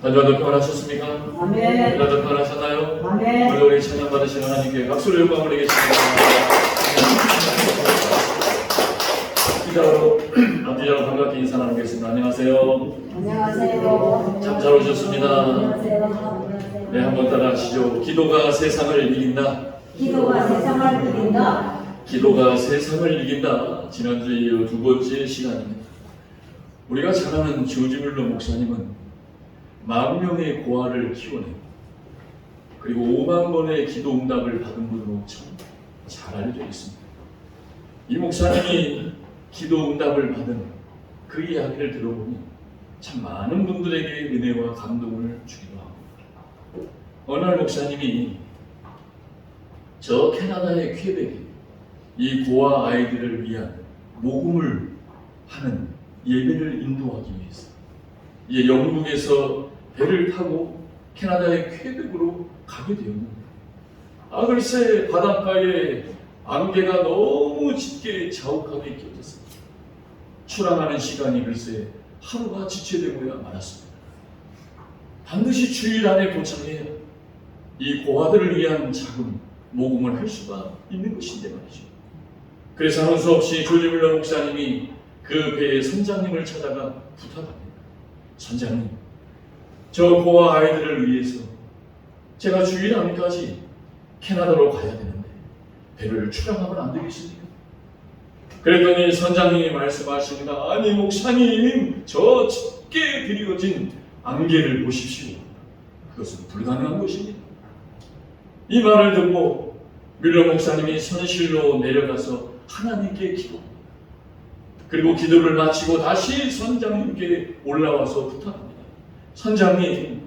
한 주간도 평안하셨습니까? 아멘. 한 주간도 평안하셨나요? 아멘. 오늘 우리 찬양 받으신 하나님께 박수를 영광을 드리겠습니다. 기자로 남주자로 반갑게 인사 나누겠습니다. 안녕하세요. 안녕하세요. 참 잘 오셨습니다. 안녕하세요. 네, 한번 따라하시죠. 기도가 세상을 이긴다. 기도가 세상을 이긴다. 기도가 세상을 이긴다. 지난주에 이어 두 번째 시간입니다. 우리가 잘 아는 조지 뮬러 목사님은 10,000명의 고아를 키워내고 그리고 5만 번의 기도 응답을 받은 분으로 참 잘 알려져 있습니다. 이 목사님이 기도 응답을 받은 그 이야기를 들어보니 참 많은 분들에게 은혜와 감동을 주기도 합니다. 어느 날 목사님이 저 캐나다의 퀘벡에 이 고아 아이들을 위한 모금을 하는 예배를 인도하기 위해서 이제 영국에서 배를 타고 캐나다의 퀘벡으로 가게 되었는데 글쎄 바닷가에 안개가 너무 짙게 자욱하게 껴졌습니다. 출항하는 시간이 글쎄 하루가 지체되고야 말았습니다. 반드시 주일 안에 도착해야 이 고아들을 위한 작은 모금을 할 수가 있는 것인데 말이죠. 그래서 하는 수 없이 조지 뮬러 목사님이 그 배의 선장님을 찾아가 부탁합니다. 선장님, 저 고아 아이들을 위해서 제가 주일 안까지 캐나다로 가야 되는데 배를 출항하면 안 되겠습니까? 그랬더니 선장님이 말씀하십니다. 아니 목사님, 저 짙게 드리워진 안개를 보십시오. 그것은 불가능한 것입니다. 이 말을 듣고 뮬러 목사님이 선실로 내려가서 하나님께 기도합니다. 그리고 기도를 마치고 다시 선장님께 올라와서 부탁합니다. 선장님,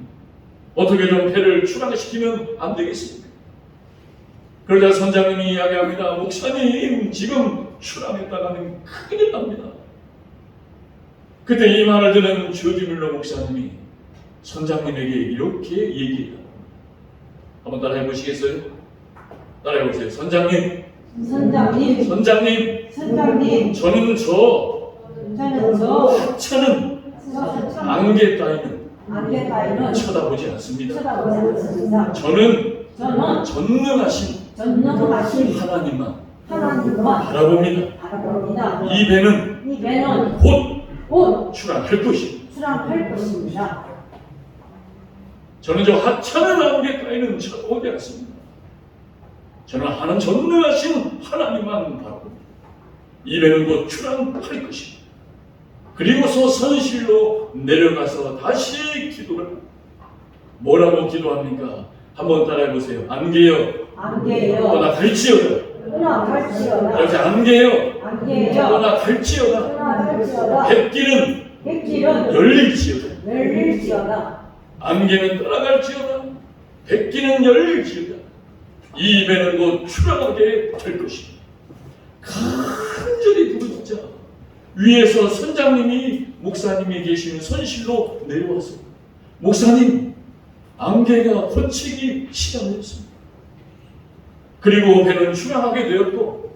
어떻게 좀 배를 출항시키면 안 되겠습니까? 그러자 선장님이 이야기합니다. 목사님, 지금 출항했다가는 큰일 납니다. 그때 이 말을 듣는 조지 뮬러 목사님이 선장님에게 이렇게 얘기합니다. 한번 따라해 보시겠어요? 따라해 보세요. 선장님, 저는 저 하찮은 안개 따위는 쳐다보지 않습니다. 저는 전능하신 하나님만 바라봅니다. 이 배는 곧 출항할 것입니다. 저는 저 하찮은 안개 따위는 쳐다보지 않습니다. 저는 하나님 전능하신 하나님만 바라봅니다. 이 배는 곧 출항할 것입니다. 그리고서 선실로 내려가서 다시 기도를 합니다. 뭐라고 기도합니까? 한번 따라해 보세요. 안개여 떠나 갈지어다. 이렇게 안개여 떠나 갈지어다. 뱃길은 열릴지어다. 안개는 떠나갈지어다. 뱃길은 열릴지어다. 이 배는 곧 출항하게 될 것입니다. 간절히 부르짖자 위에서 선장님이 목사님이 계시는 선실로 내려왔습니다. 목사님, 안개가 걷히기 시작했습니다. 그리고 배는 출항하게 되었고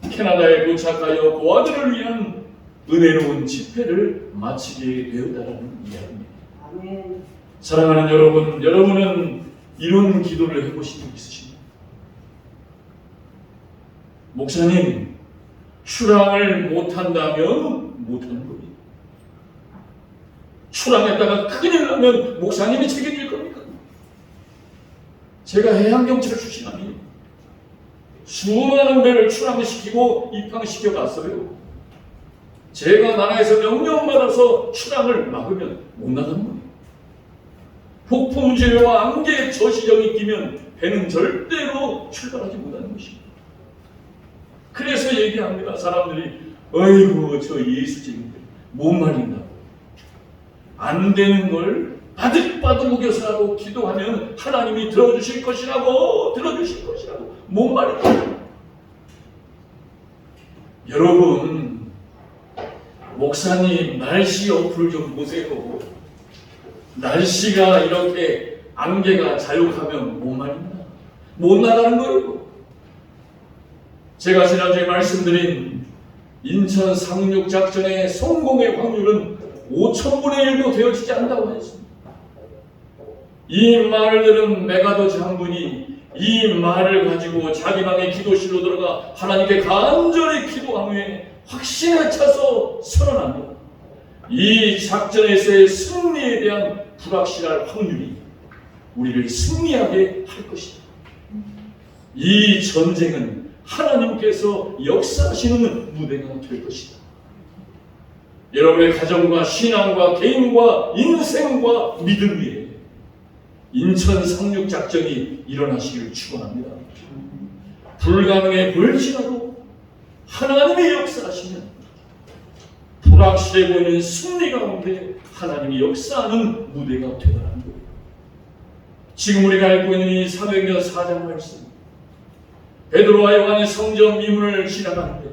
캐나다에 도착하여 고아들을 위한 은혜로운 집회를 마치게 되었다는 이야기입니다. 아멘. 사랑하는 여러분, 여러분은 이런 기도를 해보신 적 있으십니까? 목사님, 출항을 못한다면 못하는 겁니다. 출항했다가 큰일 나면 목사님이 책임질 겁니까? 제가 해양경찰 출신 아니에요. 수많은 배를 출항시키고 입항시켜 갔어요. 제가 나라에서 명령받아서 출항을 막으면 못 나가는 거예요. 폭풍주의와 안개의 저시정이 끼면 배는 절대로 출발하지 못하는 것입니다. 그래서 얘기합니다. 사람들이 어이구 저 예수쟁이들 못 말린다고. 안 되는 걸 바득바득 우겨서라도 기도하면 하나님이 들어주실 것이라고 못 말린다. 여러분, 목사님 날씨 어플 좀 보세요. 날씨가 이렇게 안개가 자욱하면 못 말입니다. 못 나가는 거예요. 제가 지난주에 말씀드린 인천 상륙작전의 성공의 확률은 5,000분의 1도 되어지지 않는다고 했습니다. 이 말을 들은 메가더 장군이 이 말을 가지고 자기 방의 기도실로 들어가 하나님께 간절히 기도한 후에 확신에 차서 선언합니다. 이 작전에서의 승리에 대한 불확실할 확률이 우리를 승리하게 할 것이다. 이 전쟁은 하나님께서 역사하시는 무대가 될 것이다. 여러분의 가정과 신앙과 개인과 인생과 믿음 위에 인천 상륙 작전이 일어나시기를 축원합니다. 불가능해 보일지라도 하나님의 역사하시면 불확실해 보이는 승리 가운데 하나님이 역사하는 무대가 되더라는 거예요. 지금 우리가 알고 있는 이 사도행전 4장 말씀, 베드로와 요한이 성전 미문을 지나가는데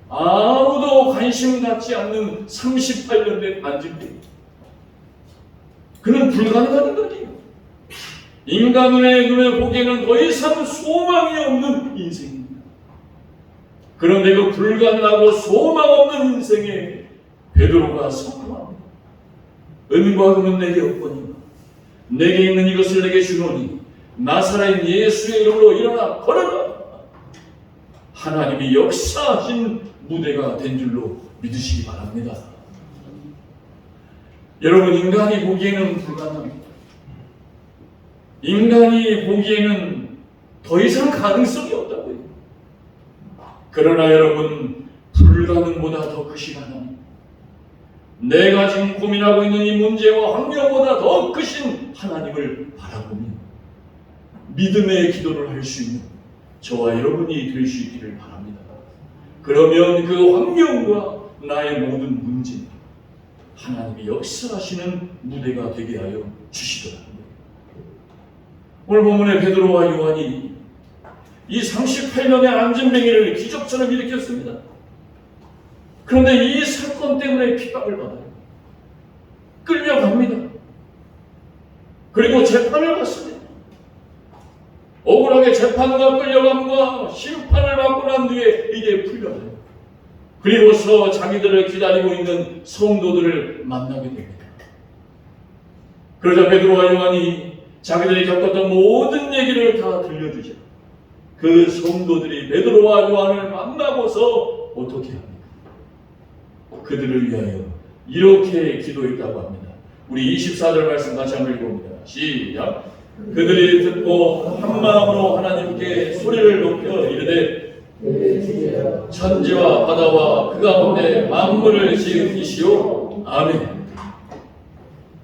아무도 관심 갖지 않는 38년 된 안진뱅이, 그는 불가능한 인간이에요. 인간의 눈에 보기에는 더 이상 소망이 없는 인생입니다. 그런데 그 불가능하고 소망 없는 인생에 베드로가 선포합니다. 은과 금은 내게 없거니와 내게 있는 이것을 내게 주노니 나사렛 예수의 이름으로 일어나 걸어라. 하나님이 역사하신 무대가 된 줄로 믿으시기 바랍니다. 여러분, 인간이 보기에는 불가능합니다. 인간이 보기에는 더 이상 가능성이 없다고요. 그러나 여러분, 불가능보다 더 크신 하나님, 내가 지금 고민하고 있는 이 문제와 환경보다 더 크신 하나님을 바라보며 믿음의 기도를 할 수 있는 저와 여러분이 될 수 있기를 바랍니다. 그러면 그 환경과 나의 모든 문제, 하나님이 역사하시는 무대가 되게 하여 주시더라고요. 오늘 본문의 베드로와 요한이 이 38년의 안진뱅이를 기적처럼 일으켰습니다. 그런데 이 사건 때문에 핍박을 받아요. 끌려갑니다. 그리고 재판을 받습니다. 억울하게 재판과 끌려감과 심판을 받고 난 뒤에 이제 풀려나요. 그리고서 자기들을 기다리고 있는 성도들을 만나게 됩니다. 그러자 베드로와 요한이 자기들이 겪었던 모든 얘기를 다 들려주죠. 그 성도들이 베드로와 요한을 만나고서 어떻게 합니까? 그들을 위하여 이렇게 기도했다고 합니다. 우리 24절 말씀 같이 한번 읽어봅니다. 시작. 그들이 듣고 한 마음으로 하나님께 소리를 높여 이르되 천지와 바다와 그 가운데 만물을 지은 이시오. 아멘.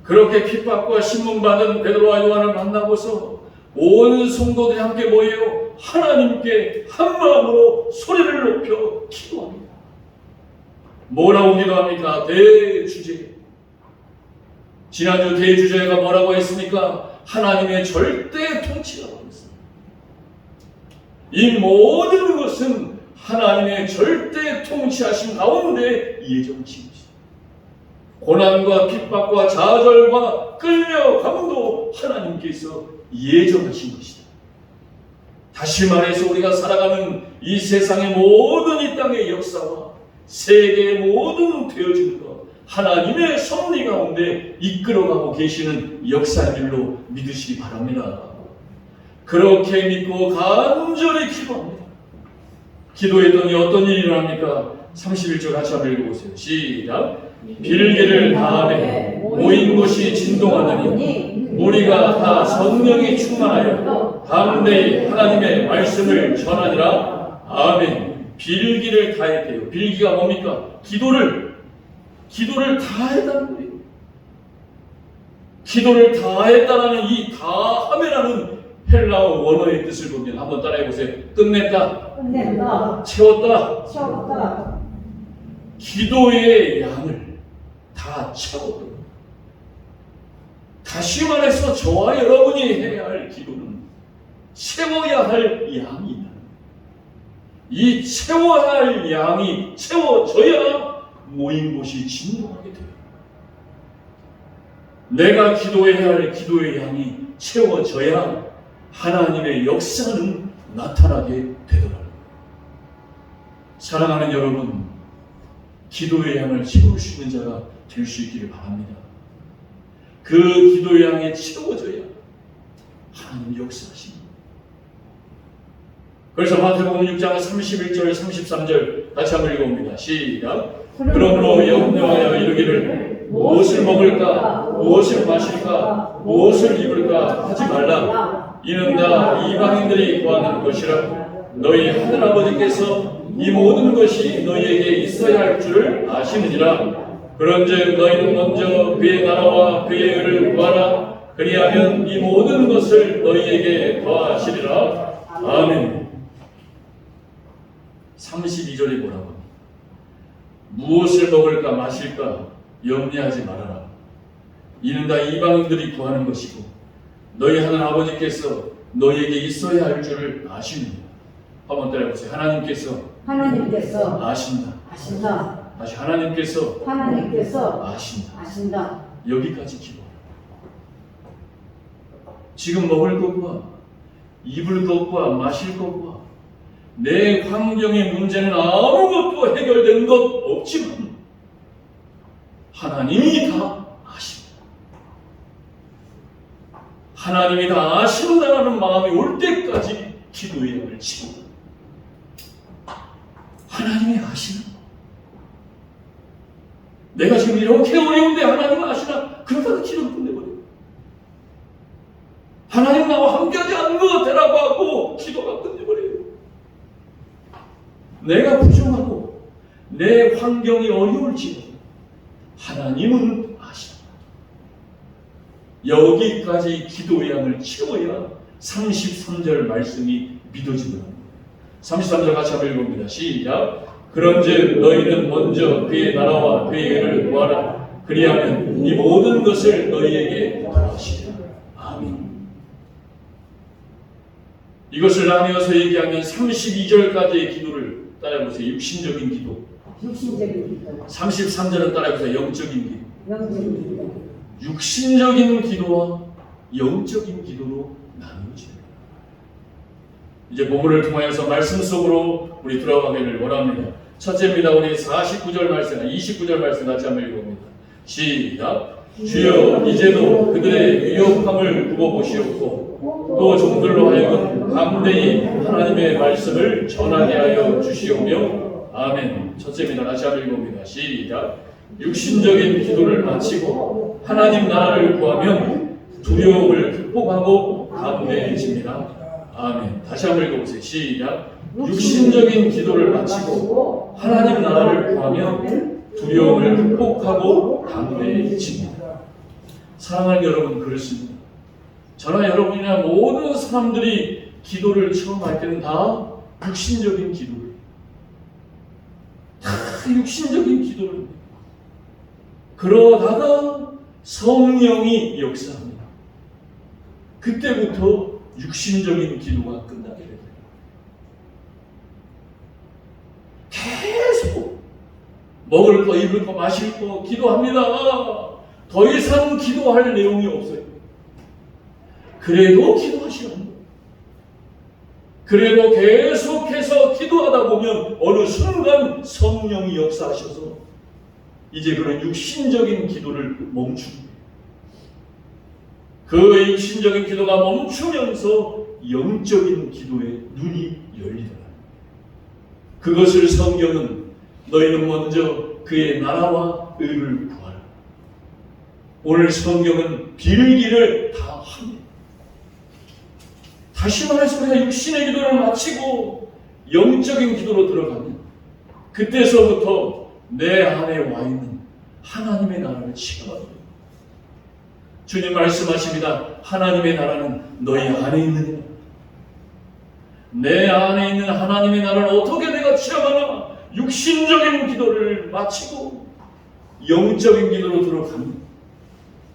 그렇게 핍박과 신문받은 베드로와 요한을 만나고서 온 성도들이 함께 모여 하나님께 한 마음으로 소리를 높여 기도합니다. 뭐라고 기도합니까? 대주제. 지난주 대주제가 뭐라고 했습니까? 하나님의 절대 통치라고 했습니다. 이 모든 것은 하나님의 절대 통치하심 가운데 예정하신 것입니다. 고난과 핍박과 좌절과 끌려감도 하나님께서 예정하신 것이다. 다시 말해서 우리가 살아가는 이 세상의 모든 이 땅의 역사와 세계의 모든 되어지는 것, 하나님의 섭리 가운데 이끌어가고 계시는 역사인 줄로 믿으시기 바랍니다. 그렇게 믿고 간절히 기도합니다. 기도했더니 어떤 일이 일어납니까? 31절 같이 한번 읽어보세요. 시작. 빌기를 다하되 모인 곳이 진동하더니 무리가 다 성령이 충만하여 담대히 하나님의 말씀을 전하니라. 아멘. 빌기를 다했대요. 빌기가 뭡니까? 기도를 다했다는 거예요. 기도를 다했다라는 이 다함이라는 헬라어 원어의 뜻을 보면 한번 따라해보세요. 끝냈다. 채웠다. 기도의 양을 다 채웠다. 다시 말해서 저와 여러분이 해야 할 기도는 채워야 할 양이 있다. 이 채워야 할 양이 채워져야 모인 곳이 진동하게 돼요. 내가 기도해야 할 기도의 양이 채워져야 하나님의 역사는 나타나게 되더라고요. 사랑하는 여러분, 기도의 양을 채울 수 있는 자가 될 수 있기를 바랍니다. 그 기도의 향에 채워져야 하나님 역사하십니다. 그래서 마태복음 6장 31절 33절 같이 한번 읽어봅니다. 시작. 그러므로 염려하여 이르기를 무엇을 먹을까 무엇을 마실까 무엇을 입을까 하지 말라. 이는 다 이방인들이 구하는 것이라. 너희 하늘아버지께서 이 모든 것이 너희에게 있어야 할 줄을 아시느니라. 그런즉 너희는 먼저 그의 나라와 그의 의를 구하라. 그리하면 이 모든 것을 너희에게 더하시리라. 아멘. 32절에 뭐라고 합니까? 무엇을 먹을까 마실까 염려하지 말아라. 이는 다 이방인들이 구하는 것이고 너희 하는 아버지께서 너희에게 있어야 할 줄을 아시느니라. 한번 따라해보세요. 하나님께서 아신다. 아신다. 다시 하나님께서 아신다. 아신다. 여기까지 기도하라. 지금 먹을 것과 입을 것과 마실 것과 내 환경의 문제는 아무것도 해결된 것 없지만 하나님이 다 아십니다. 하나님이 다 아신다라는 마음이 올 때까지 기도의 양을 치고 하나님이 아시나? 내가 지금 이렇게 어려운데 하나님 아시나? 그러다가 기도를 끝내버려요. 하나님 나와 함께하지 않는 것 같아라고 하고 기도가 끝내버려요. 내가 부족하고 내 환경이 어려울지라도 하나님은 아시다. 여기까지 기도의 양을 채워야 33절 말씀이 믿어지더랍니다. 33절 같이 한번 읽어봅니다. 시작. 그런즉 너희는 먼저 그의 나라와 그의 의를 구하라. 그리하면 이 모든 것을 너희에게 더하시리라. 아멘. 이것을 나뉘어서 얘기하면 32절까지의 기도를 따라해보세요. 육신적인 기도. 33절은 따라해보세요. 영적인 기도. 육신적인 기도와 영적인 기도로 나누어집니다. 이제 본문을 통하여서 말씀 속으로 우리 들어가기를 원합니다. 첫째입니다. 우리 49절 말씀, 29절 말씀 같이 한번 읽어봅니다. 시작. 주여 이제도 그들의 위협함을 두고 보시옵고 또 종들로 하여금 담대히 하나님의 말씀을 전하게 하여 주시오며 아멘. 첫째입니다. 다시 한번 읽어봅니다. 시작. 육신적인 기도를 마치고 하나님 나라를 구하면 두려움을 극복하고 담대해집니다. 아멘. 다시 한번 읽어보세요. 시작. 육신적인 기도를 마치고 하나님 나라를 구하면 두려움을 극복하고 담대해집니다. 사랑하는 여러분, 그렇습니다. 저나 여러분이나 모든 사람들이 기도를 처음 할 때는 다 육신적인 기도를, 다 육신적인 기도를. 그러다가 성령이 역사합니다. 그때부터 육신적인 기도가 끝나게 됩니다. 계속 먹을 거, 입을 거, 마실 거 기도합니다. 더 이상 기도할 내용이 없어요. 그래도 기도하시는 거예요. 그래도 계속해서 기도하다 보면 어느 순간 성령이 역사하셔서 이제 그런 육신적인 기도를 멈춥니다. 그 육신적인 기도가 멈추면서 영적인 기도에 눈이 열리더라. 그것을 성경은 너희는 먼저 그의 나라와 의를 구하라. 오늘 성경은 빌기를 다 합니다. 다시 말해서 우리가 육신의 기도를 마치고 영적인 기도로 들어가면 그때서부터 내 안에 와 있는 하나님의 나라를 체험합니다. 주님 말씀하십니다. 하나님의 나라는 너희 안에 있느니라. 내 안에 있는 하나님의 나라를 어떻게 내가 체험하나? 육신적인 기도를 마치고 영적인 기도로 들어갑니다.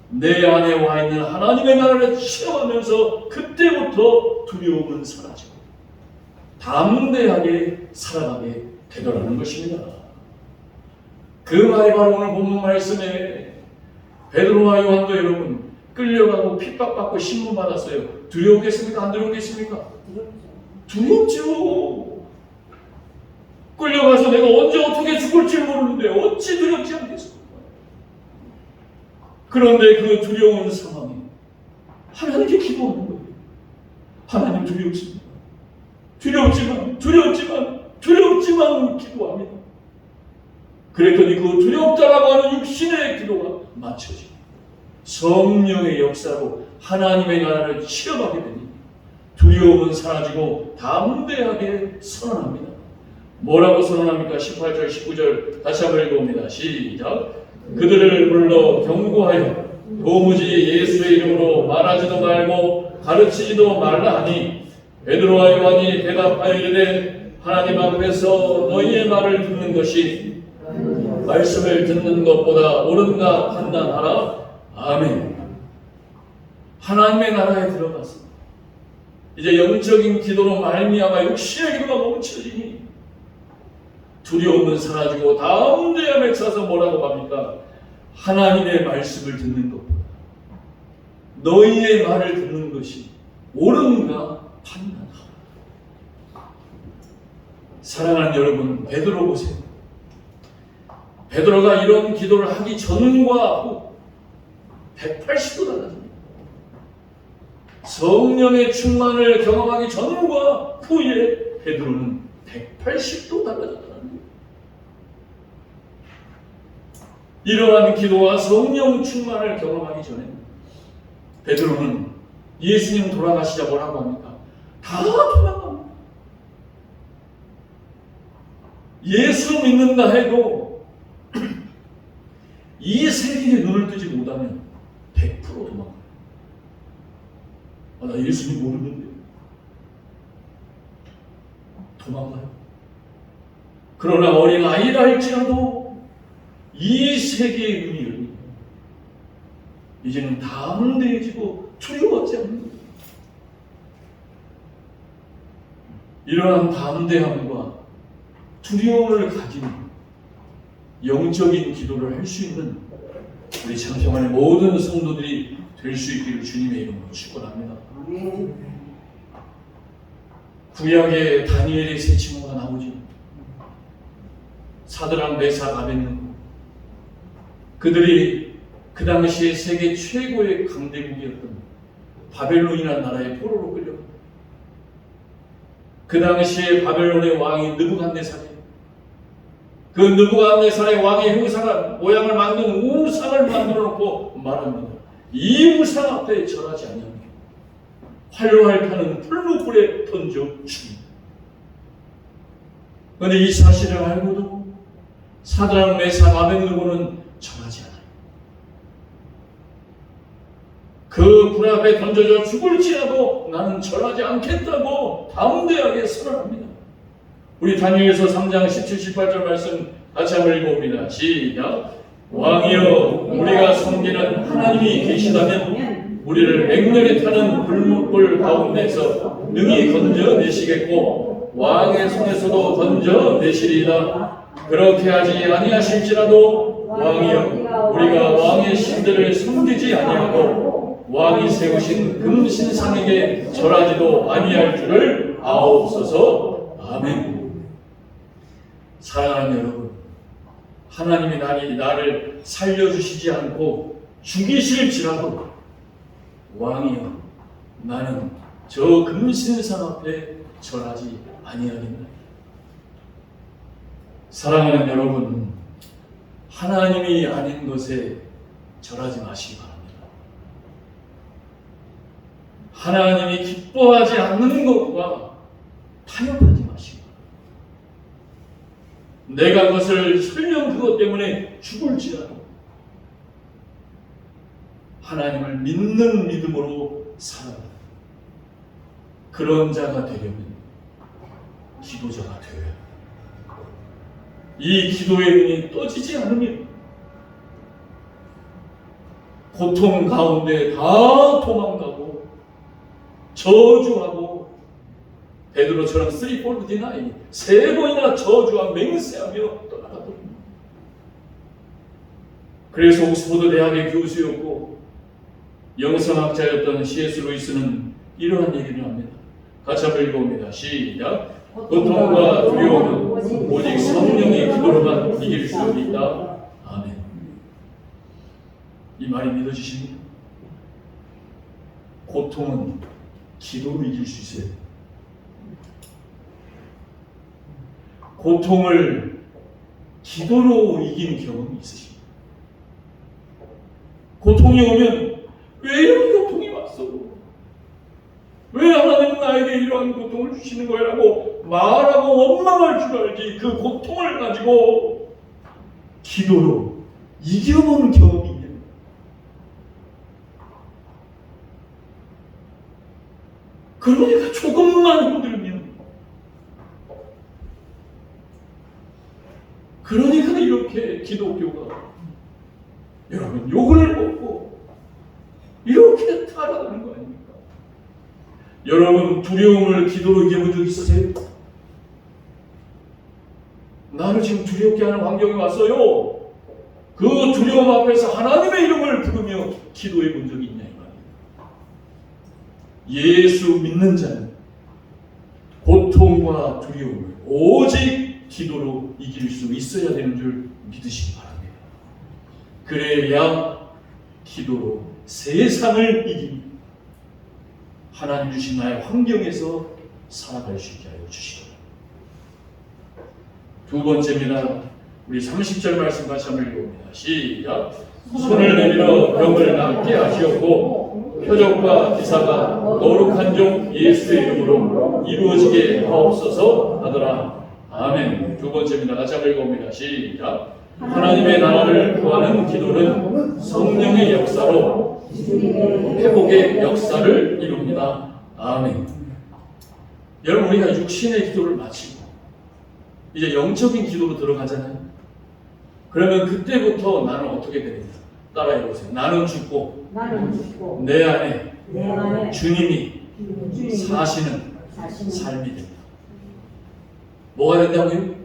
내 안에 와 있는 하나님의 나라를 체험하면서 그때부터 두려움은 사라지고 담대하게 살아가게 되더라는 것입니다. 그 말이 바로 오늘 본문 말씀에 베드로와 요한도 여러분 끌려가고 핍박받고 신문받았어요. 두려우겠습니까? 안 두려우겠습니까? 두렵죠. 끌려가서 내가 언제 어떻게 죽을지 모르는데 어찌 두렵지 않겠습니까? 그런데 그 두려운 상황에 하나님께 기도하는 거예요. 하나님 두렵습니다. 두렵지만 기도합니다. 그랬더니 그 두렵다라고 하는 육신의 기도가 맞춰지고 성령의 역사로 하나님의 나라를 체험하게 되니 두려움은 사라지고 담대하게 선언합니다. 뭐라고 선언합니까? 18절 19절 다시 한번 읽어봅니다. 시작. 그들을 불러 경고하여 도무지 예수의 이름으로 말하지도 말고 가르치지도 말라 하니 베드로와 요한이 대답하여 이르되 하나님 앞에서 너희의 말을 듣는 것이 말씀을 듣는 것보다 옳은가 판단하라. 아멘. 하나님의 나라에 들어갔습니다. 이제 영적인 기도로 말미암아 육신의 기도가 멈춰지니 두려움은 사라지고 담대함에 차서 뭐라고 합니까? 하나님의 말씀을 듣는 것보다 너희의 말을 듣는 것이 옳은가 판단하라. 사랑하는 여러분, 베드로 보세요. 베드로가 이런 기도를 하기 전과 후 180도 달라집니다. 성령의 충만을 경험하기 전과 후에 베드로는 180도 달라졌다는 거예요. 이러한 기도와 성령 충만을 경험하기 전에 베드로는 예수님 돌아가시자 뭐라고 합니까? 다 도망갑니다. 예수 믿는다 해도 이 세계에 눈을 뜨지 못하면 100% 도망가요. 나 예수님 모르는데 도망가요. 그러나 어린 아이라 할지라도 이 세계의 눈이 열립니다. 이제는 담대해지고 두려워하지 않는 거예요. 이러한 담대함과 두려움을 가진 영적인 기도를 할 수 있는 우리 장평안의 모든 성도들이 될 수 있기를 주님의 이름으로 축원합니다. 구약에 다니엘의 세 친구가 나오죠. 사드락, 메삭, 아벳느고. 그들이 그 당시에 세계 최고의 강대국이었던 바벨론이라는 나라의 포로로 끌려갑니다. 그 당시에 바벨론의 왕이 느부갓네살이에요. 그 느부갓네살의 왕의 형상 모양을 만든 우상을 만들어 놓고 말합니다. 이 우상 앞에 절하지 아니하며 활활 타는 풀무불에 던져 죽입니다. 그런데 이 사실을 알고도 사드락, 메삭, 아벳느고는 절하지 않아요. 그 불 앞에 던져져 죽을지라도 나는 절하지 않겠다고 담대하게 선언합니다. 우리 다니엘서 3장 17, 18절 말씀 같이 한번 읽어봅니다. 시작. 왕이여, 우리가 섬기는 하나님이 계시다면 우리를 맹렬히 타는 불무불 가운데서 능히 건져내시겠고 왕의 손에서도 건져내시리이다. 그렇게 하지 아니하실지라도 왕이여, 우리가 왕의 신들을 섬기지 아니하고 왕이 세우신 금신상에게 절하지도 아니할 줄을 아옵소서. 아멘. 사랑하는 여러분, 하나님이 나를 살려주시지 않고 죽이실지라도 왕이여, 나는 저 금신상 앞에 절하지 아니하겠나이다. 사랑하는 여러분, 하나님이 아닌 것에 절하지 마시기 바랍니다. 하나님이 기뻐하지 않는 것과 타협하지 마시고, 내가 그것을 설령 그것 때문에 죽을지라도 하나님을 믿는 믿음으로 살아라. 그런 자가 되려면 기도자가 되어야 합니다. 이 기도의 눈이 떠지지 않으면 고통 가운데 다 도망가고 저주하고, 베드로처럼 3fold deny, 3번이나 저주와 맹세하며 떠나가버립니다. 그래서 옥스퍼드 대학의 교수였고 영성학자였던 C.S. 루이스는 이러한 얘기를 합니다. 같이 한번 읽어봅니다. 시작. 고통과 두려움은 오직 성령의 기도로만 이길 수 있다. 아멘. 이 말이 믿어지십니까? 고통은 기도로 이길 수 있어요. 고통을 기도로 이기는 경험이 있으십니까? 고통이 오면 왜 이런 고통이 왔어? 왜 하나님은 나에게 이러한 고통을 주시는 거라고 말하고 원망할 줄 알지, 그 고통을 가지고 기도로 이겨보는 경험이 있는 거예요. 그러니까 조금만 힘들면, 그러니까 이렇게 기독교가 여러분 욕을 먹고 이렇게 타락하는 거 아닙니까? 여러분 두려움을 기도로 이겨본 적 있으세요? 나를 지금 두렵게 하는 환경이 왔어요. 그 두려움 앞에서 하나님의 이름을 부르며 기도해 본 적이 있냐 이 말이에요. 예수 믿는 자는 고통과 두려움을 오직 기도로 이길 수 있어야 되는 줄 믿으시기 바랍니다. 그래야 기도로 세상을 이깁니다. 하나님 주신 나의 환경에서 살아갈 수 있게 하여 주시옵소서. 두 번째입니다. 우리 30절 말씀 같이 한번 읽어봅니다. 시작. 손을 내밀어 병을 낫게 하시었고 표적과 기사가 거룩한 종 예수의 이름으로 이루어지게 하옵소서 하더라. 아멘. 두 번째입니다. 같이 한번 읽어봅니다. 시작. 하나님의 나라를 구하는 기도는 성령의 역사로 회복의 역사를 이룹니다. 아멘. 여러분, 우리가 육신의 기도를 마치고 이제 영적인 기도로 들어가잖아요. 그러면 그때부터 나는 어떻게 됩니까? 따라해보세요. 나는 죽고 내 안에 주님이 사시는 삶이 됩니다. 뭐가 된다고요?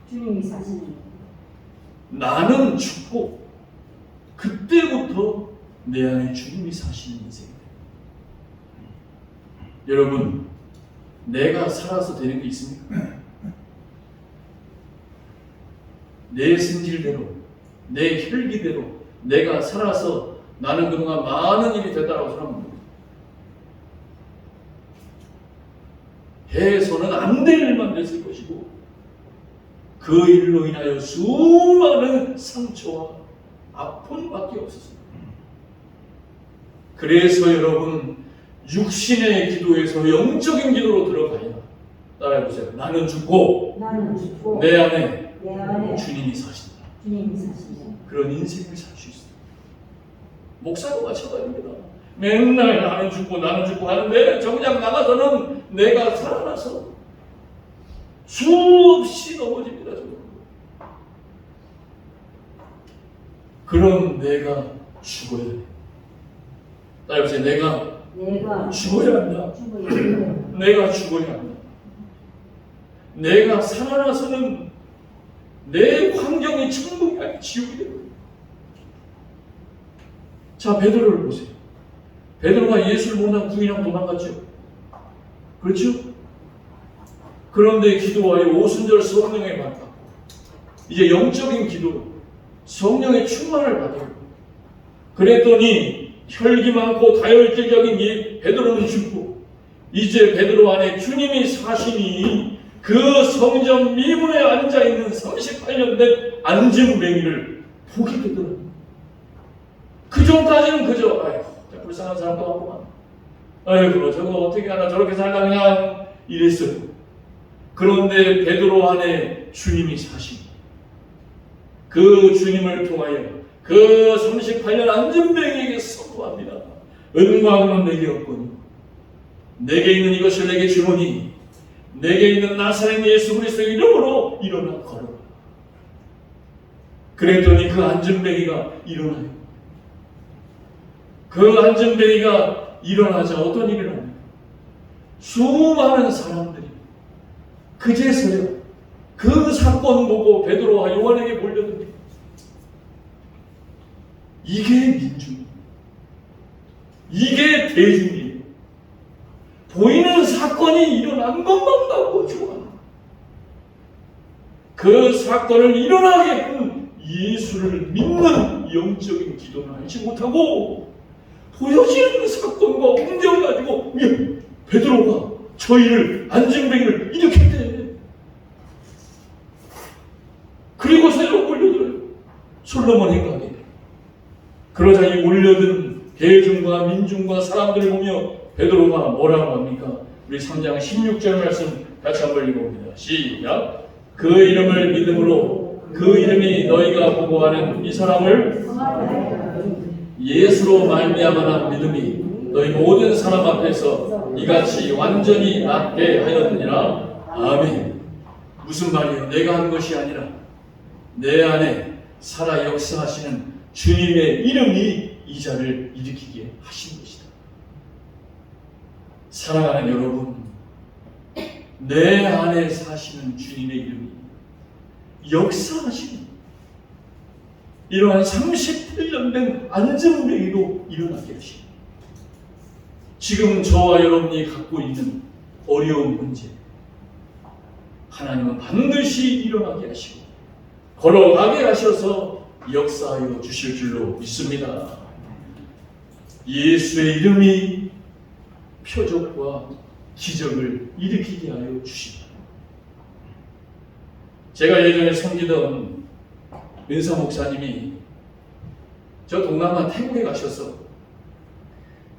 주님이 사시는. 나는 죽고 그때부터 내 안에 주님이 사시는 인생이 됩니다. 여러분, 내가 살아서 되는 게 있습니까? 내 승질대로, 내 혈기대로 내가 살아서 나는 그동안 많은 일이 됐다라고 생각합니다. 해서는 안 될 일만 됐을 것이고 그 일로 인하여 수많은 상처와 아픔밖에 없었습니다. 그래서 여러분, 육신의 기도에서 영적인 기도로 들어가야, 따라해보세요. 나는 죽고 내 안에 주님이 사신다. 그런 인생을 살 수 있어요. 목사도 마찬가지입니다. 맨날 나는 죽고 하는데 정작 나가서는 내가 살아나서 수없이 넘어집니다. 그런 내가 죽어야 돼. 따라해보세요. 내가 죽어야 한다. 내가 죽어야 한다. 내가 살아나서는 내 환경이 천국이 아니라 지옥이 되거든요. 자, 베드로를 보세요. 베드로가 예수를 못난 부인하고 도망갔죠. 그렇죠? 그런데 기도하여 오순절 성령에 받고 이제 영적인 기도로 성령의 충만을 받아요. 그랬더니 혈기 많고 다혈질적인 이 베드로는 죽고 이제 베드로 안에 주님이 사시니 그 성전 미문에 앉아있는 38년 된 안진뱅이를 보게 되더라고요. 그 전까지는 그저 아이고 불쌍한 사람도 하구만, 아이고 저거 어떻게 하나 저렇게 살다 그냥 이랬어요. 그런데 베드로 안에 주님이 사시니 그 주님을 통하여 그 38년 안진뱅이에게 선포합니다. 은광은 내게 없거니 내게 있는 이것을 내게 주노니 내게 있는 나사렛 예수 그리스도의 이름으로 일어나 걸어라. 그랬더니 그 안진뱅이가 일어나요. 그 안진뱅이가 일어나자 어떤 일이 납니까? 수많은 사람들이 그제서야 그 사건 보고 베드로와 요한에게 몰려듭니다. 이게 민중입니다. 이게 대중이에요. 보이는 사건이 일어난 것만 갖고 좋아합니다. 그 사건을 일어나게 한 예수를 믿는 영적인 기도는 알지 못하고 보여지는 사건과 문제를 가지고 베드로가 저희를 안진뱅이를 일으켰대. 그리고서 이렇게 올려들어요. 솔로몬 행각에. 그러자 이 몰려든 대중과 민중과 사람들을 보며 베드로가 뭐라고 합니까? 우리 3장 16절 말씀 같이 한번 읽어봅니다. 시작. 그 이름을 믿음으로 그 이름이 너희가 보고하는 이 사람을 예수로 말미암아 믿음이 너희 모든 사람 앞에서 이같이 완전히 낫게 하였느니라. 아멘. 무슨 말이에요? 내가 한 것이 아니라 내 안에 살아 역사하시는 주님의 이름이 이 자를 일으키게 하신 것이다. 사랑하는 여러분, 내 안에 사시는 주님의 이름이 역사하시는 이러한 38년 된 안전뱅이도 일어나게 하시고 지금 저와 여러분이 갖고 있는 어려운 문제 하나님은 반드시 일어나게 하시고 걸어가게 하셔서 역사하여 주실 줄로 믿습니다. 예수의 이름이 표적과 기적을 일으키게 하여 주십니다. 제가 예전에 섬기던 은사 목사님이 저 동남아 태국에 가셔서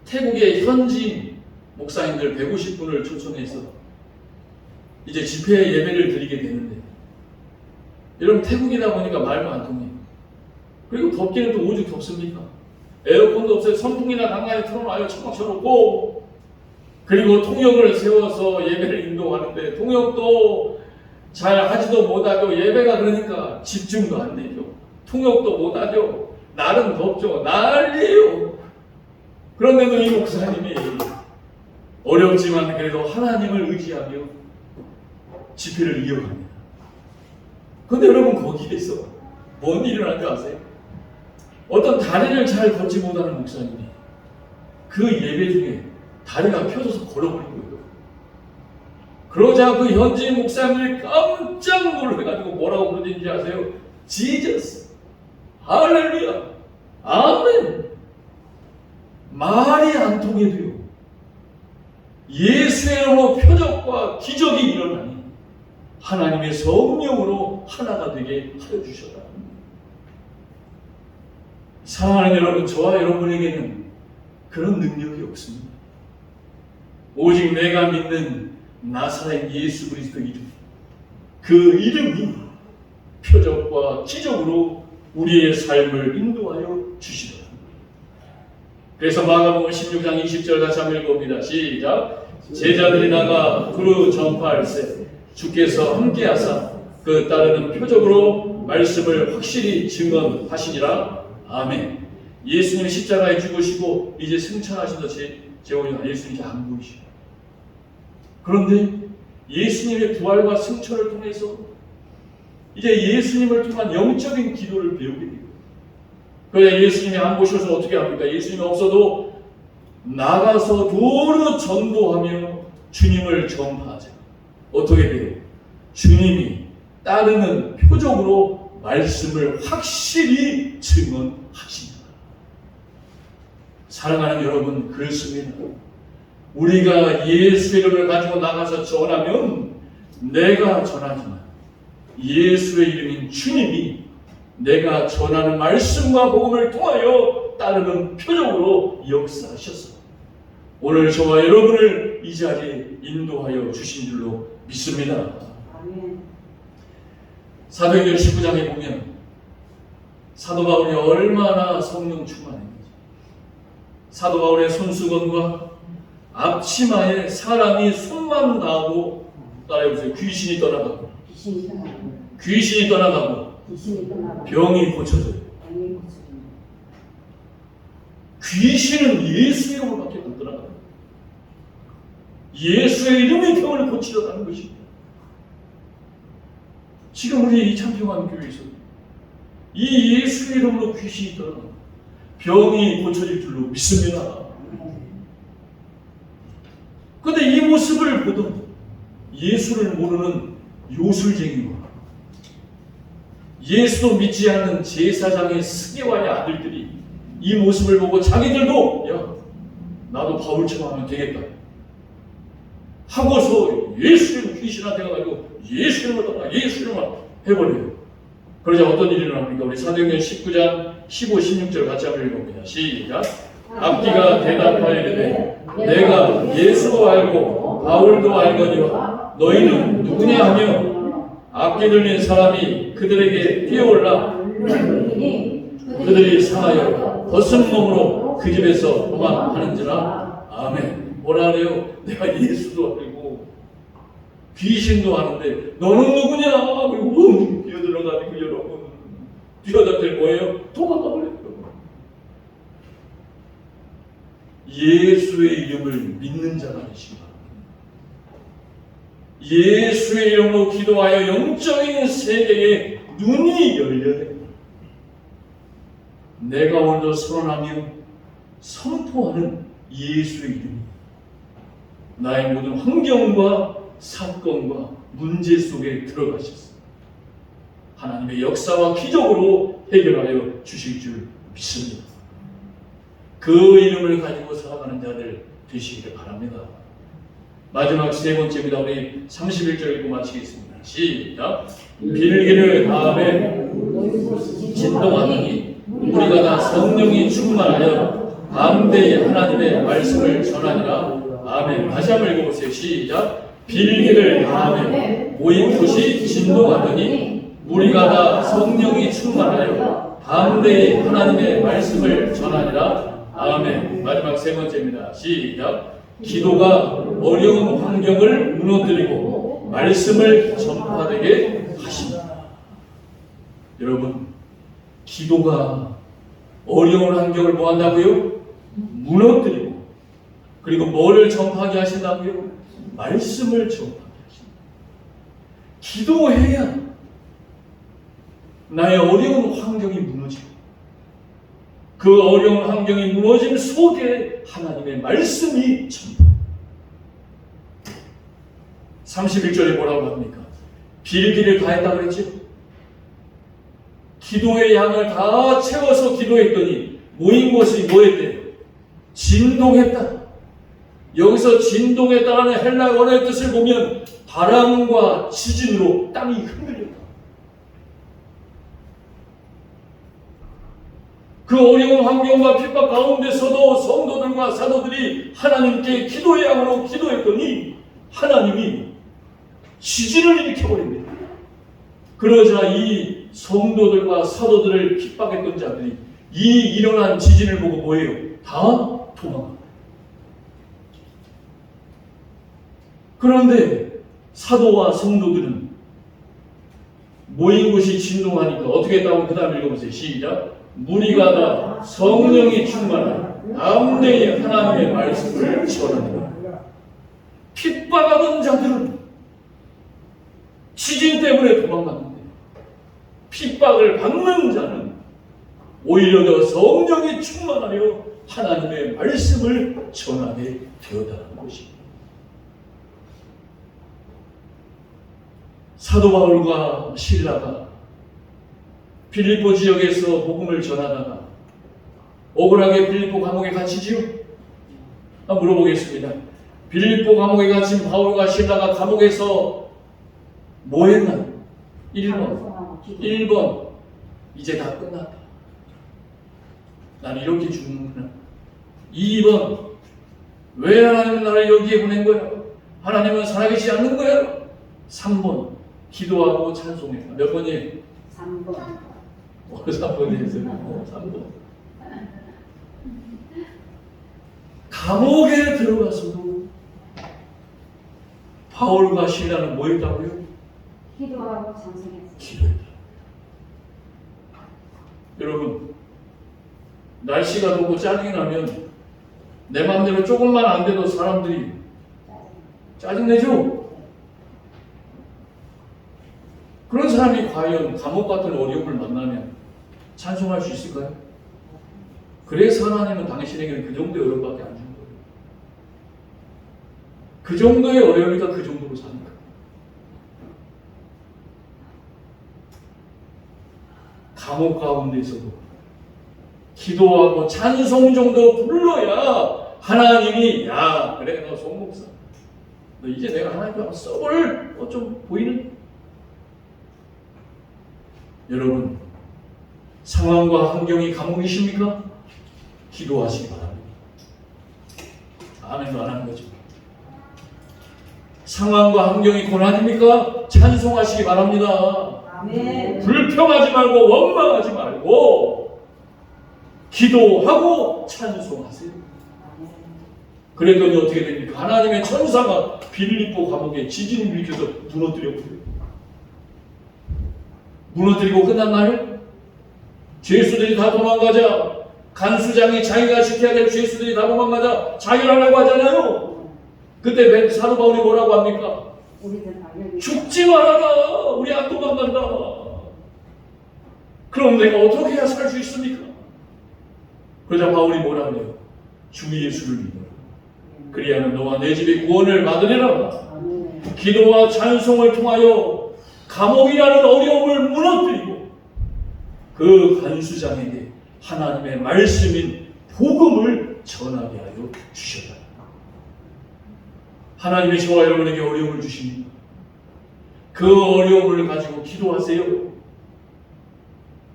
태국의 현지 목사님들 150분을 초청해서 이제 집회 예배를 드리게 되는데 여러분 태국이다 보니까 말도 안 통해요. 그리고 덥기는 또 오죽 덥습니까? 에어컨도 없어요. 선풍기나 강간에 틀어놔요. 천막 쳐놓고. 그리고 통역을 세워서 예배를 인도하는데 통역도 잘 하지도 못하고 예배가 그러니까 집중도 안 되죠. 통역도 못하죠. 날은 덥죠. 난리예요. 그런데도 이 목사님이 어렵지만 그래도 하나님을 의지하며 집회를 이어갑니다. 그런데 여러분 거기에서 뭔 일이 일어난 줄 아세요? 어떤 다리를 잘 걷지 못하는 목사님이 그 예배 중에 다리가 펴져서 걸어버린 거예요. 그러자 그 현지 목사님이 깜짝 놀라가지고 뭐라고 그러는지 아세요? 지저스, 할렐루야, 아멘. 말이 안 통해도요. 예수의 이름으로 표적과 기적이 일어나니 하나님의 성령으로 하나가 되게 하여 주셨다. 사랑하는 여러분, 저와 여러분에게는 그런 능력이 없습니다. 오직 내가 믿는 나사렛 예수 그리스도 이름, 그 이름이 표적과 기적으로 우리의 삶을 인도하여 주시더라. 그래서 마가복음 16장 20절 같이 한번 읽어봅니다. 시작. 제자들이 나가 두루 전파할세 주께서 함께하사 그 따르는 표적으로 말씀을 확실히 증언하시니라. 아멘. 예수님이 십자가에 죽으시고 이제 승천하셔서 재혼이나 예수님이 안 보이시고, 그런데 예수님의 부활과 승천을 통해서 이제 예수님을 통한 영적인 기도를 배우게 됩니다. 그래야 예수님이 안 보셔서 어떻게 합니까? 예수님이 없어도 나가서 도로 전도하며 주님을 전파하자. 어떻게 돼요? 주님이 따르는 표적으로 말씀을 확실히 증언하십니다. 사랑하는 여러분, 그렇습니다. 우리가 예수 이름을 가지고 나가서 전하면 내가 전하지만 예수의 이름인 주님이 내가 전하는 말씀과 복음을 통하여 따르는 표적으로 역사하셔서 오늘 저와 여러분을 이 자리에 인도하여 주신 줄로 믿습니다. 아멘. 사도행전 19장에 보면 사도 바울이 얼마나 성령 충만했는지, 사도 바울의 손수건과 앞치마에 사람이 손만 닿고, 따라해보세요, 귀신이 떠나가고, 귀신이 떠나고, 귀신이 떠나가고, 귀신이 떠나고, 병이 고쳐져요. 병이 고쳐집니다. 귀신은 예수 이름으로밖에 못 떠나가요. 예수의 이름의 병을 고치려는 것입니다. 지금 우리 이 참평한 교회에서 이 예수의 이름으로 귀신이 떠나고 병이 고쳐질 줄로 믿습니다. 그런데 이 모습을 보던 예수를 모르는 요술쟁이와 예수도 믿지 않는 제사장의 스게와의 아들들이 이 모습을 보고 자기들도 야 나도 바울처럼 하면 되겠다 하고서 예수님 귀신한테 가가지고 예수님을 해버려요. 그러자 어떤 일이 일어납니까? 우리 사도행전 19장 15, 16절 같이 한번 읽어봅니다. 시작. 앞뒤가 대답하여 이르되 내가 예수도 알고 바울도 알거니와 너희는 누구냐 하며 앞뒤 들린 사람이 그들에게 뛰어올라 그들이 상하여 벗은 몸으로 그 집에서 도망하는지라. 아멘. 뭐라 그래요? 내가 예수도 알고 귀신도 아는데 너는 누구냐? 그리고 뛰어들어가지고 여러분 뛰어들 뭐예요? 도망가 버렸어요. 예수의 이름을 믿는 자가 되시기 바랍니다. 예수의 이름으로 기도하여 영적인 세계에 눈이 열려야 됩니다. 내가 먼저 선언하며 선포하는 예수의 이름, 나의 모든 환경과 사건과 문제 속에 들어가셨습니다. 하나님의 역사와 기적으로 해결하여 주실 줄 믿습니다. 그 이름을 가지고 살아가는 자들 되시기를 바랍니다. 마지막 세 번째입니다. 우리 31절 읽고 마치겠습니다. 시작. 빌기를 다음에 진동하더니 우리가 다 성령이 충만하여 담대히 하나님의 말씀을 전하니라. 아멘. 다시 한번 읽어보세요. 시작. 빌기를 다음에 모인 곳이 진동하더니 우리가 다 성령이 충만하여 담대히 하나님의 말씀을 전하니라. 아멘. 마지막 세 번째입니다. 시작. 기도가 어려운 환경을 무너뜨리고 말씀을 전파되게 하십니다. 여러분, 기도가 어려운 환경을 뭐 한다고요? 무너뜨리고, 그리고 뭐를 전파하게 하신다고요? 말씀을 전파하게 하십니다. 기도해야 나의 어려운 환경이 무너지고 그 어려운 환경이 무너짐 속에 하나님의 말씀이 전파. 31절에 뭐라고 합니까? 빌기를 다했다고 그랬죠? 기도의 양을 다 채워서 기도했더니 모인 것이 뭐였대요? 진동했다. 여기서 진동했다라는 헬라어 원어의 뜻을 보면 바람과 지진으로 땅이 흔들렸다. 그 어려운 환경과 핍박 가운데서도 성도들과 사도들이 하나님께 기도의 양으로 기도했더니 하나님이 지진을 일으켜버립니다. 그러자 이 성도들과 사도들을 핍박했던 자들이 이 일어난 지진을 보고 뭐예요? 다 도망갑니다. 그런데 사도와 성도들은 모인 곳이 진동하니까 어떻게 했다고 그 다음 읽어보세요. 시작. 무리가 다 성령이 충만하여 담대히 하나님의 말씀을 전하니라. 핍박하던 자들은 지진 때문에 도망갔는데 핍박을 받는 자는 오히려 더 성령이 충만하여 하나님의 말씀을 전하게 되었다는 것입니다. 사도 바울과 실라가 빌립보 지역에서 복음을 전하다가 억울하게 빌립보 감옥에 갇히지요? 물어보겠습니다. 빌립보 감옥에 갇힌 바울과 실라가 감옥에서 뭐 했나? 1번 이제 다 끝났다. 난 이렇게 죽는구나. 2번 왜 하나님은 나를 여기에 보낸 거야? 하나님은 살아계시지 않는 거야? 3번 기도하고 찬송했다. 몇 번이에요? 3번. 3번이었어요. 3번. 감옥에 들어가서도 바울과 실라는 뭐 했다고요? 기도하고 찬송했어요. 기도했다. 여러분, 날씨가 덥고 짜증이 나면 내 마음대로 조금만 안 돼도 사람들이 짜증내죠? 그런 사람이 과연 감옥 같은 어려움을 만나면 찬송할 수 있을까요? 그래서 하나님은 당신에게는 그 정도의 어려움밖에 안 준 거예요. 그 정도의 어려움이니까 그 정도로 사는 거예요. 감옥 가운데서도 기도하고 찬송 정도 불러야 하나님이 야 그래 너 송목사 너 이제 내가 하나님 앞에 썩을 좀 보이는? 여러분 상황과 환경이 감옥이십니까? 기도하시기 바랍니다. 아멘도 안 하는 거죠. 상황과 환경이 고난입니까? 찬송하시기 바랍니다. 아멘. 불평하지 말고 원망하지 말고 기도하고 찬송하세요. 그랬더니 어떻게 됩니까? 하나님의 천사가 빌립보 감옥에 지진을 일으켜서 무너뜨렸고요. 무너뜨리고 끝났나요? 죄수들이 다 도망가자 간수장이 자기가 지켜야 될 죄수들이 다 도망가자 자결하려고 하잖아요. 그때 사도 바울이 뭐라고 합니까? 우리는 당연히 죽지 말아라. 우리 안 도망간다. 그럼 내가 어떻게 해야 살 수 있습니까? 그러자 바울이 뭐라 그래요? 주 예수를 믿어라. 그리하면 너와 내 집이 구원을 받으리라. 아멘. 기도와 찬송을 통하여 감옥이라는 어려움을 무너뜨리고 그 간수장에게 하나님의 말씀인 복음을 전하게 하여 주셨다. 하나님이 저와 여러분에게 어려움을 주십니다. 그 어려움을 가지고 기도하세요.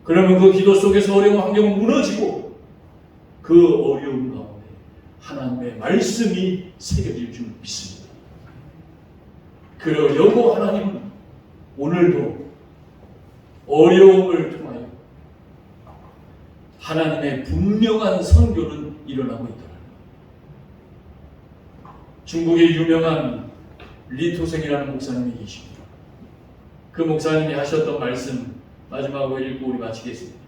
그러면 그 기도 속에서 어려운 환경은 무너지고 그 어려움 가운데 하나님의 말씀이 새겨질 줄 믿습니다. 그러려고 하나님은 오늘도 어려움을 통하여 하나님의 분명한 선교는 일어나고 있다. 중국의 유명한 리토생이라는 목사님이 계십니다. 그 목사님이 하셨던 말씀 마지막으로 읽고 우리 마치겠습니다.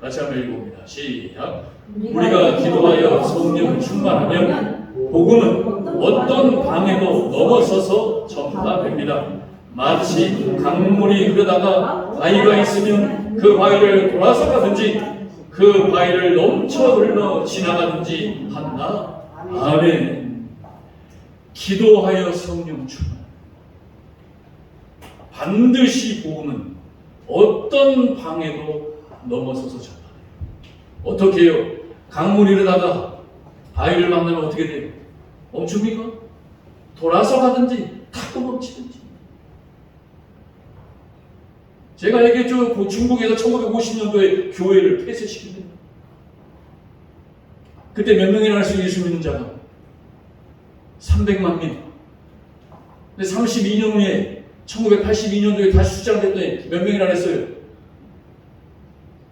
같이 한번 읽어봅니다. 시작. 우리가 기도하여 성령 충만하면 복음은 어떤 방에도 넘어서서 전파됩니다. 마치 강물이 흐르다가 바위가 있으면 그 바위를 돌아서 가든지 그 바위를 넘쳐 흘러 지나가든지 한다. 아멘. 기도하여 성령 충만. 반드시 복음은 어떤 방에도 넘어서서 전파돼요. 어떻게 해요? 강물이 흐르다가 바위를 만나면 어떻게 돼요? 멈춥니까? 돌아서 가든지 타고 멈추든지. 제가 얘기했죠. 그 중국에서 1950년도에 교회를 폐쇄시킵니다. 그때 몇 명이나 할 수 예수 믿는 자가? 300만 명. 근데 32년 후에 1982년도에 다시 수장됐더니 몇 명이나 했어요?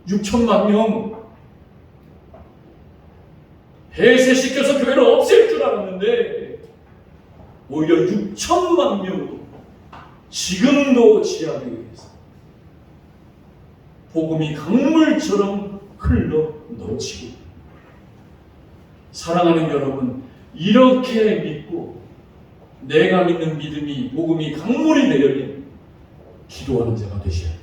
6천만 명. 폐쇄시켜서 교회를 없앨 줄 알았는데 오히려 6천만 명으로 지금도 지하교회에서 복음이 강물처럼 흘러 넘치고. 사랑하는 여러분, 이렇게 믿고 내가 믿는 믿음이 복음이 강물이 되려면 기도하는 자가 되셔야 돼요.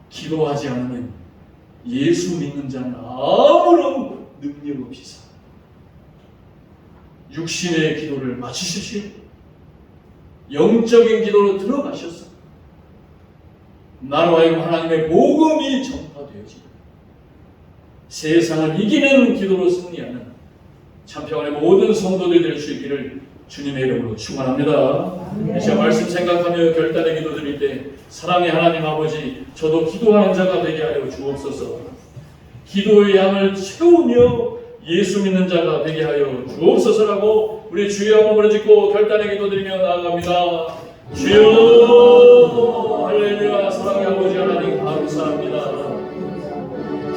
기도하지 않으면 예수 믿는 자는 아무런 능력 없이 살아요. 육신의 기도를 마치십시오. 영적인 기도로 들어가셔서 나로 하여금 하나님의 복음이 전파되어지고 세상을 이기는 기도로 승리하는 참평원의 모든 성도들이 될 수 있기를 주님의 이름으로 축원합니다. 이제 말씀 생각하며 결단의 기도 드릴 때 사랑의 하나님 아버지, 저도 기도하는 자가 되게 하여 주옵소서. 기도의 양을 채우며 예수 믿는 자가 되게 하여 주옵소서라고 우리 주여 한번 부르짖고 결단의 기도 드리며 나아갑니다. 주여 할렐루야. 사랑의 아버지 하나님 감사합니다.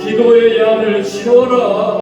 기도의 양을 채워라.